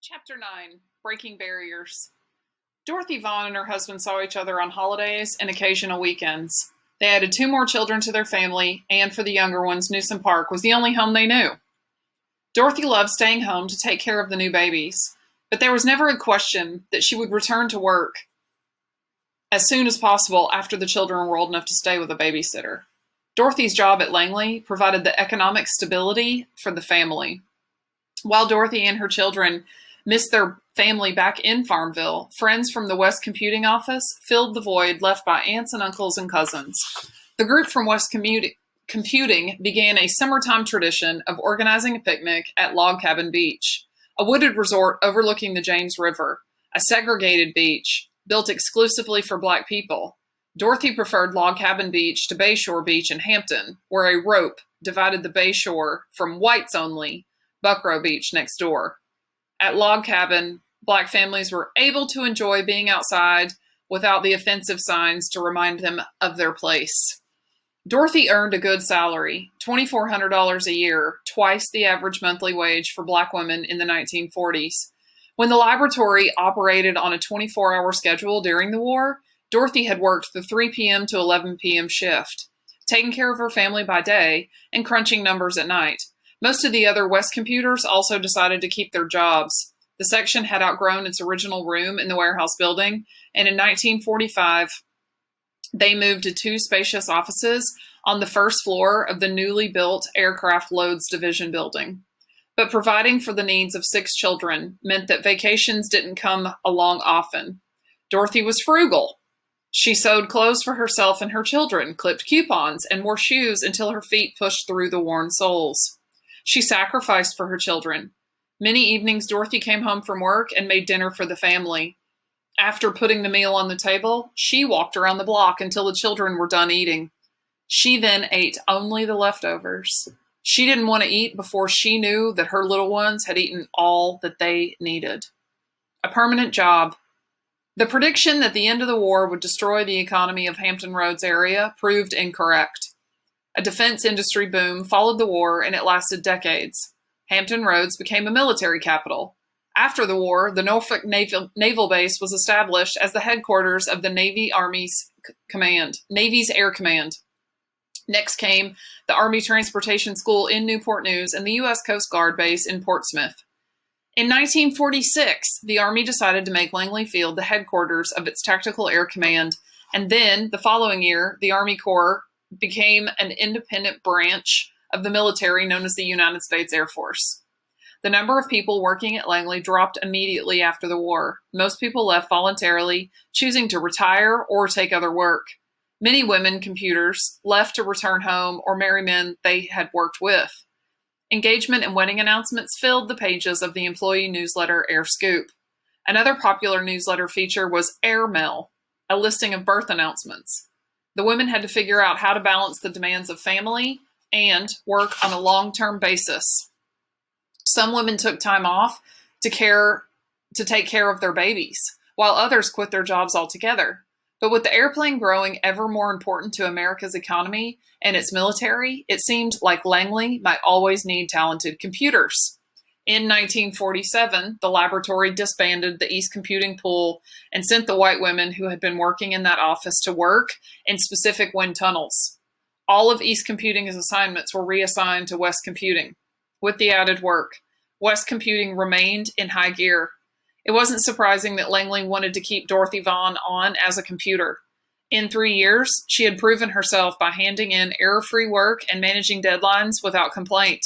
Chapter 9 Breaking Barriers. Dorothy Vaughan and her husband saw each other on holidays and occasional weekends. They added two more children to their family, and for the younger ones, Newsom Park was the only home they knew. Dorothy loved staying home to take care of the new babies, but there was never a question that she would return to work as soon as possible after the children were old enough to stay with a babysitter. Dorothy's job at Langley provided the economic stability for the family. While Dorothy and her children missed their family back in Farmville, friends from the West Computing office filled the void left by aunts and uncles and cousins. The group from West Computing began a summertime tradition of organizing a picnic at Log Cabin Beach, a wooded resort overlooking the James River, a segregated beach built exclusively for Black people. Dorothy preferred Log Cabin Beach to Bayshore Beach in Hampton, where a rope divided the Bayshore from whites only, Buckrow Beach next door. At Log Cabin, Black families were able to enjoy being outside without the offensive signs to remind them of their place. Dorothy earned a good salary, $2,400 a year, twice the average monthly wage for Black women in the 1940s. When the laboratory operated on a 24-hour schedule during the war, Dorothy had worked the 3 p.m. to 11 p.m. shift, taking care of her family by day and crunching numbers at night. Most of the other West computers also decided to keep their jobs. The section had outgrown its original room in the warehouse building, and in 1945, they moved to two spacious offices on the first floor of the newly built Aircraft Loads Division building. But providing for the needs of 6 children meant that vacations didn't come along often. Dorothy was frugal. She sewed clothes for herself and her children, clipped coupons, and wore shoes until her feet pushed through the worn soles. She sacrificed for her children. Many evenings, Dorothy came home from work and made dinner for the family. After putting the meal on the table, she walked around the block until the children were done eating. She then ate only the leftovers. She didn't want to eat before she knew that her little ones had eaten all that they needed. A permanent job. The prediction that the end of the war would destroy the economy of Hampton Roads area proved incorrect. A defense industry boom followed the war, and it lasted decades. Hampton Roads became a military capital. After the war, the Norfolk Naval Base was established as the headquarters of the Navy's Air Command. Next came the Army Transportation School in Newport News and the U.S. Coast Guard Base in Portsmouth. In 1946, the Army decided to make Langley Field the headquarters of its Tactical Air Command, and then, the following year, the Army Corps became an independent branch of the military known as the United States Air Force. The number of people working at Langley dropped immediately after the war. Most people left voluntarily, choosing to retire or take other work. Many women computers left to return home or marry men they had worked with. Engagement and wedding announcements filled the pages of the employee newsletter Air Scoop. Another popular newsletter feature was Air Mail, a listing of birth announcements. The women had to figure out how to balance the demands of family and work on a long-term basis. Some women took time off to take care of their babies, while others quit their jobs altogether. But with the airplane growing ever more important to America's economy and its military, it seemed like Langley might always need talented computers. In 1947, the laboratory disbanded the East Computing Pool and sent the white women who had been working in that office to work in specific wind tunnels. All of East Computing's assignments were reassigned to West Computing. With the added work, West Computing remained in high gear. It wasn't surprising that Langley wanted to keep Dorothy Vaughan on as a computer. In 3 years, she had proven herself by handing in error-free work and managing deadlines without complaint.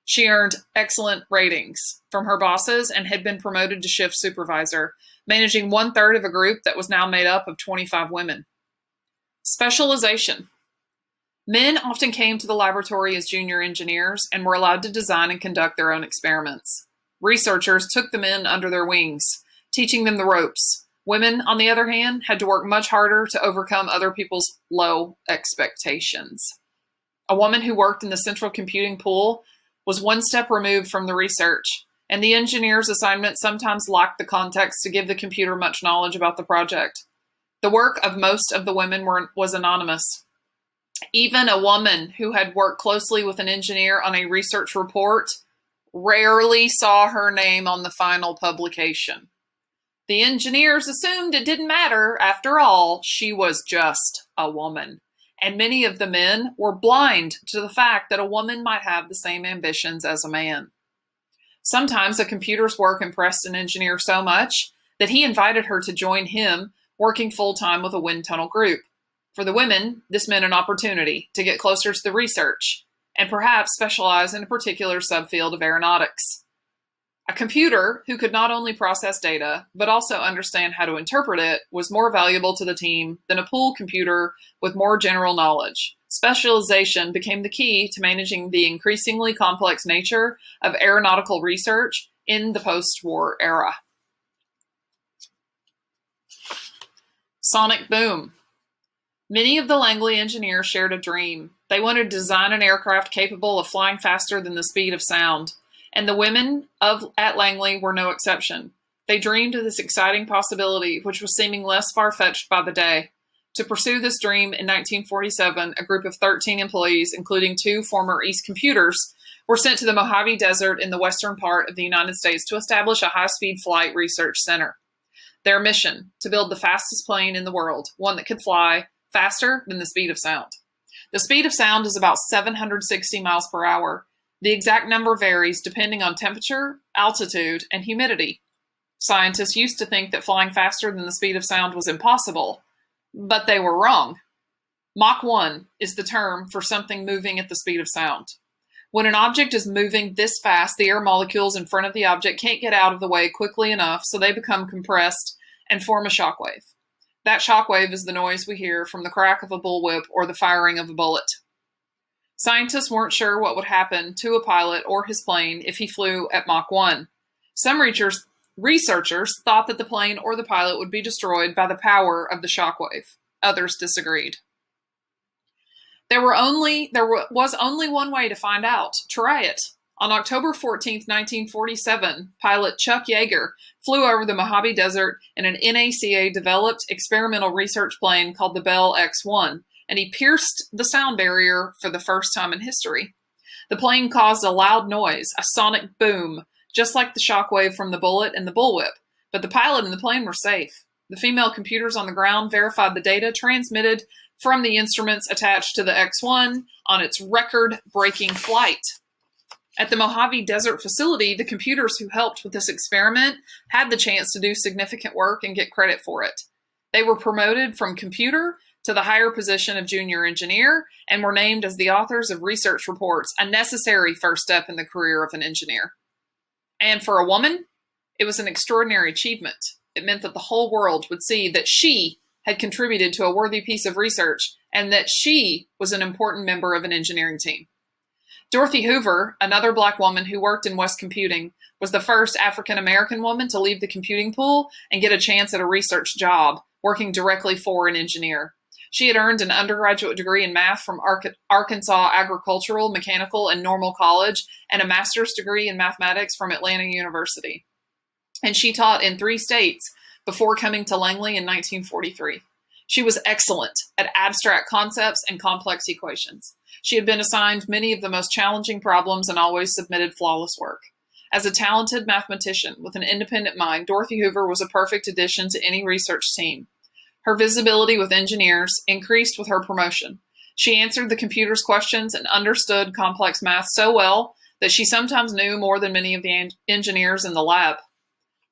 She earned excellent ratings from her bosses and had been promoted to shift supervisor, managing 1/3 of a group that was now made up of 25 women. Specialization. Men often came to the laboratory as junior engineers and were allowed to design and conduct their own experiments. Researchers took the men under their wings, teaching them the ropes. Women, on the other hand, had to work much harder to overcome other people's low expectations. A woman who worked in the central computing pool was one step removed from the research, and the engineer's assignment sometimes lacked the context to give the computer much knowledge about the project. The work of most of the women was anonymous. Even a woman who had worked closely with an engineer on a research report rarely saw her name on the final publication. The engineers assumed it didn't matter. After all, she was just a woman. And many of the men were blind to the fact that a woman might have the same ambitions as a man. Sometimes a computer's work impressed an engineer so much that he invited her to join him working full-time with a wind tunnel group. For the women, this meant an opportunity to get closer to the research and perhaps specialize in a particular subfield of aeronautics. A computer who could not only process data, but also understand how to interpret it was more valuable to the team than a pool computer with more general knowledge. Specialization became the key to managing the increasingly complex nature of aeronautical research in the post-war era. Sonic boom. Many of the Langley engineers shared a dream. They wanted to design an aircraft capable of flying faster than the speed of sound. And the women at Langley were no exception. They dreamed of this exciting possibility, which was seeming less far-fetched by the day. To pursue this dream, in 1947, a group of 13 employees, including 2 former East Computers, were sent to the Mojave Desert in the western part of the United States to establish a high-speed flight research center. Their mission, to build the fastest plane in the world, one that could fly faster than the speed of sound. The speed of sound is about 760 miles per hour. The exact number varies depending on temperature, altitude, and humidity. Scientists used to think that flying faster than the speed of sound was impossible, but they were wrong. Mach 1 is the term for something moving at the speed of sound. When an object is moving this fast, the air molecules in front of the object can't get out of the way quickly enough, so they become compressed and form a shockwave. That shockwave is the noise we hear from the crack of a bullwhip or the firing of a bullet. Scientists weren't sure what would happen to a pilot or his plane if he flew at Mach 1. Some researchers thought that the plane or the pilot would be destroyed by the power of the shockwave. Others disagreed. There was only one way to find out. Try it. On October 14, 1947, pilot Chuck Yeager flew over the Mojave Desert in an NACA-developed experimental research plane called the Bell X-1, and he pierced the sound barrier for the first time in history. The plane caused a loud noise, a sonic boom, just like the shockwave from the bullet and the bullwhip, but the pilot and the plane were safe. The female computers on the ground verified the data transmitted from the instruments attached to the X-1 on its record-breaking flight. At the Mojave Desert facility, the computers who helped with this experiment had the chance to do significant work and get credit for it. They were promoted from computer to the higher position of junior engineer and were named as the authors of research reports, a necessary first step in the career of an engineer. And for a woman, it was an extraordinary achievement. It meant that the whole world would see that she had contributed to a worthy piece of research and that she was an important member of an engineering team. Dorothy Hoover, another Black woman who worked in West Computing, was the first African-American woman to leave the computing pool and get a chance at a research job, working directly for an engineer. She had earned an undergraduate degree in math from Arkansas Agricultural, Mechanical, and Normal College, and a master's degree in mathematics from Atlanta University. And she taught in 3 states before coming to Langley in 1943. She was excellent at abstract concepts and complex equations. She had been assigned many of the most challenging problems and always submitted flawless work. As a talented mathematician with an independent mind, Dorothy Hoover was a perfect addition to any research team. Her visibility with engineers increased with her promotion. She answered the computer's questions and understood complex math so well that she sometimes knew more than many of the engineers in the lab.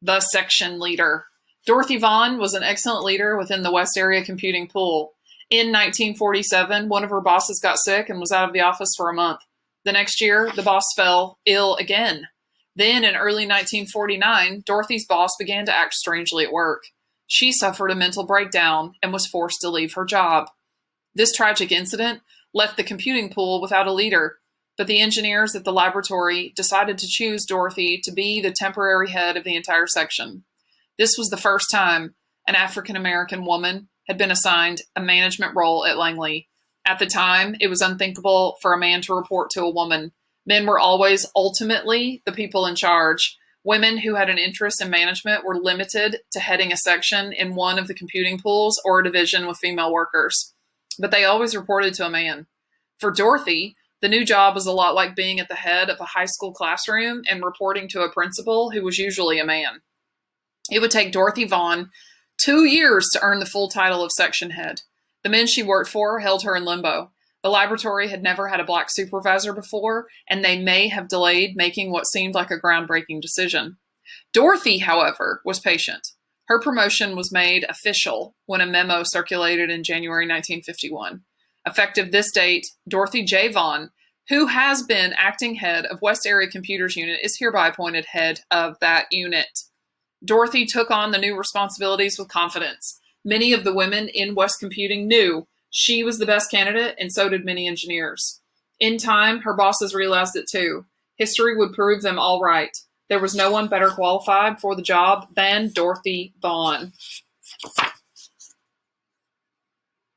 The section leader. Dorothy Vaughan was an excellent leader within the West Area computing pool. In 1947, one of her bosses got sick and was out of the office for a month. The next year, the boss fell ill again. Then, in early 1949, Dorothy's boss began to act strangely at work. She suffered a mental breakdown and was forced to leave her job. This tragic incident left the computing pool without a leader, but the engineers at the laboratory decided to choose Dorothy to be the temporary head of the entire section. This was the first time an African-American woman had been assigned a management role at Langley. At the time, it was unthinkable for a man to report to a woman. Men were always ultimately the people in charge. Women who had an interest in management were limited to heading a section in one of the computing pools or a division with female workers. But they always reported to a man. For Dorothy, The new job was a lot like being at the head of a high school classroom and reporting to a principal who was usually a man. It would take Dorothy Vaughan 2 years to earn the full title of section head. The men she worked for held her in limbo. The laboratory had never had a black supervisor before, and they may have delayed making what seemed like a groundbreaking decision. Dorothy, however, was patient. Her promotion was made official when a memo circulated in January 1951. Effective this date, Dorothy J. Vaughan, who has been acting head of West Area Computers Unit, is hereby appointed head of that unit. Dorothy took on the new responsibilities with confidence. Many of the women in West Computing knew she was the best candidate, and so did many engineers. In time, her bosses realized it too. History would prove them all right. There was no one better qualified for the job than Dorothy Vaughan.